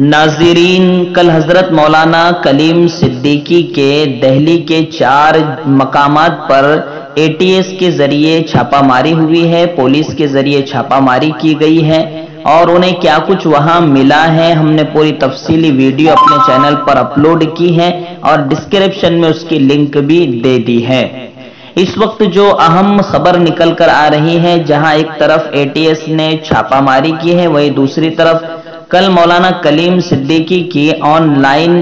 ناظرین، کل حضرت مولانا کلیم صدیقی کے دہلی کے 4 مقامات پر ATS کے ذریعے چھاپا ماری ہوئی ہے، پولیس کے ذریعے چھاپا ماری کی گئی ہے اور انہیں کیا کچھ وہاں ملا ہے ہم نے پوری تفصیلی ویڈیو اپنے چینل پر اپلوڈ کی ہے اور ڈسکرپشن میں اس کی لنک بھی دے دی ہے۔ اس وقت جو اہم خبر نکل کر آ رہی ہے، جہاں ایک طرف ATS نے چھاپا ماری کی ہے، وہیں دوسری طرف کل مولانا کلیم صدیقی کی آن لائن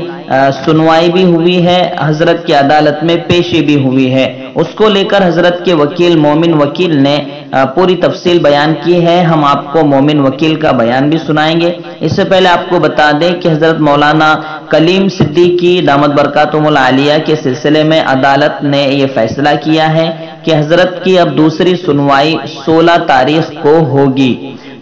سنوائی بھی ہوئی ہے، حضرت کی عدالت میں پیشی بھی ہوئی ہے۔ اس کو لے کر حضرت کے وکیل مومن وکیل نے پوری تفصیل بیان کی ہے۔ ہم آپ کو مومن وکیل کا بیان بھی سنائیں گے۔ اس سے پہلے آپ کو بتا دیں کہ حضرت مولانا کلیم صدیقی دامت برکاتہم العالیہ کے سلسلے میں عدالت نے یہ فیصلہ کیا ہے کہ حضرت کی اب دوسری سنوائی 16 تاریخ کو ہوگی۔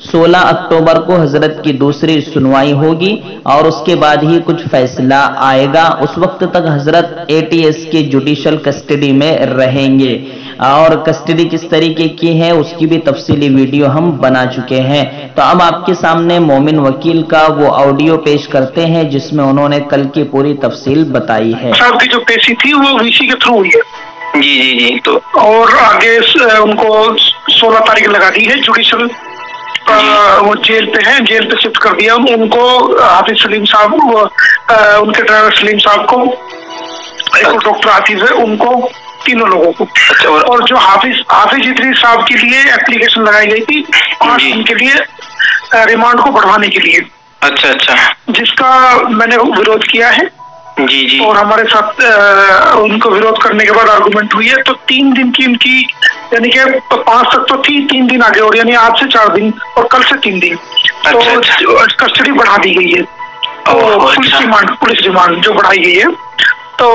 16 اکتوبر کو حضرت کی دوسری سنوائی ہوگی اور اس کے بعد ہی کچھ فیصلہ آئے گا۔ اس وقت تک حضرت ATS کی جوڈیشل کسٹڈی میں رہیں گے اور کسٹڈی کس طریقے کی ہے اس کی بھی تفصیلی ویڈیو ہم بنا چکے ہیں۔ تو اب آپ کے سامنے مومن وکیل کا وہ آڈیو پیش کرتے ہیں جس میں انہوں نے کل کی پوری تفصیل بتائی ہے۔ صاحب کی جو پیشی تھی وہ VC کے تھرو ہوئی ہے۔ جی تو اور آگے ان کو 16 تاریخ لگا دی ہے جوڈیشل، وہ جیل پہ ہیں، جیل پہ شفٹ کر دیا ان کو۔ حافظ سلیم صاحب، ان کے ڈرائیور سلیم صاحب کو، ایک ڈاکٹر حافظ ہے، ان کو، تینوں لوگوں کو۔ اور جو حافظ ادریس صاحب کے لیے اپلیکیشن لگائی گئی تھی 5 دن کے لیے ریمانڈ کو بڑھوانے کے لیے، اچھا جس کا میں نے ورودھ کیا ہے۔ جی اور ہمارے ساتھ ان کو ورودھ کرنے کے بعد آرگومنٹ ہوئی ہے، تو 3 دن کی ان کی، یعنی کہ 5 تک تو تھی، 3 دن آگے، اور یعنی آج سے 4 دن اور کل سے 3 دن تو کسٹڈی بڑھا دی گئی ہے۔ پولیس ریمانڈ جو بڑھائی گئی ہے، تو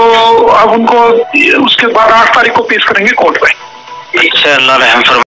اب ان کو اس کے بعد 8 تاریخ کو پیش کریں گے کورٹ میں۔ اللہ رحم فرمائے۔